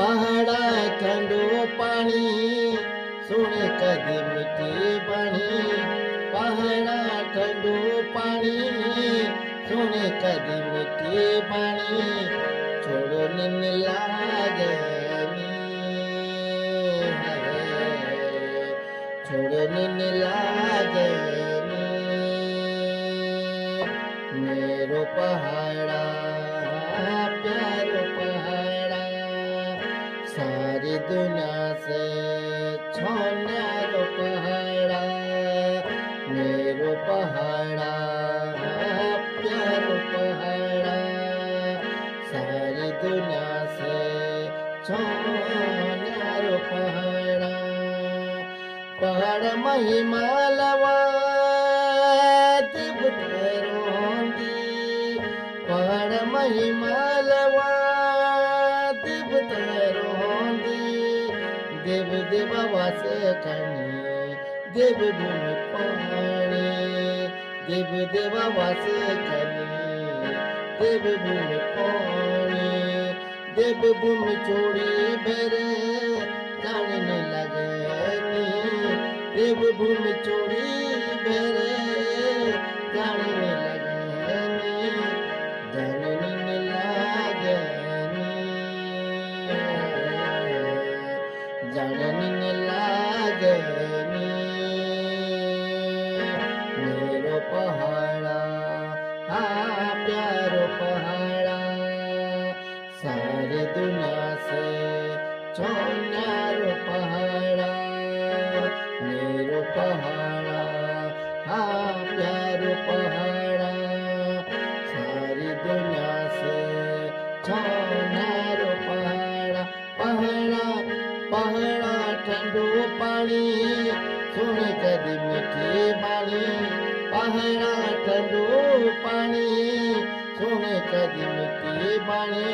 पहाड़ा ठंडो पानी सुने कदी मिठी बाणी। पहाड़ा ठंडो पानी सुने कदी मिठी बाणी। छोड़ो निन लागे नी है, छोड़ो निन लागे नी। मेरो पहाड़ा प्यारो पहाड़ा सारी दुनिया से छोन्यारो पहाड़ा। मेरो पहाड़ा प्यारो पहाड़ा सारी दुनिया से छोन्यारो पहाड़ा। पहाड़ महिमालवा दिव रोंदी। पहाड़ महिमालवा दिव रोंदी। देव देव वास करनी देव भूमि पाणी। देव देव वास करनी देव भूमि पाणी। देव भूमि छोड़ी बेरे जाने लगनी। देव भूमि छोड़ी बेरे जाने लगनी। जानने लगनी जानने लगनी। मेरो पहाड़ा हाँ प्यारो पहाड़ा सारी दुनिया से छोन्यारो पहाड़ा। मेरो पहाड़ा हाँ प्यारो पहाड़ा सारी दुनिया से छोन्यारो पहाड़ा। पहाड़ा पहाड़ा ठंडो पानी सुने कदी मिठी बाणी। पहाड़ा ठंडो पानी सुने कदी मिठी बाणी।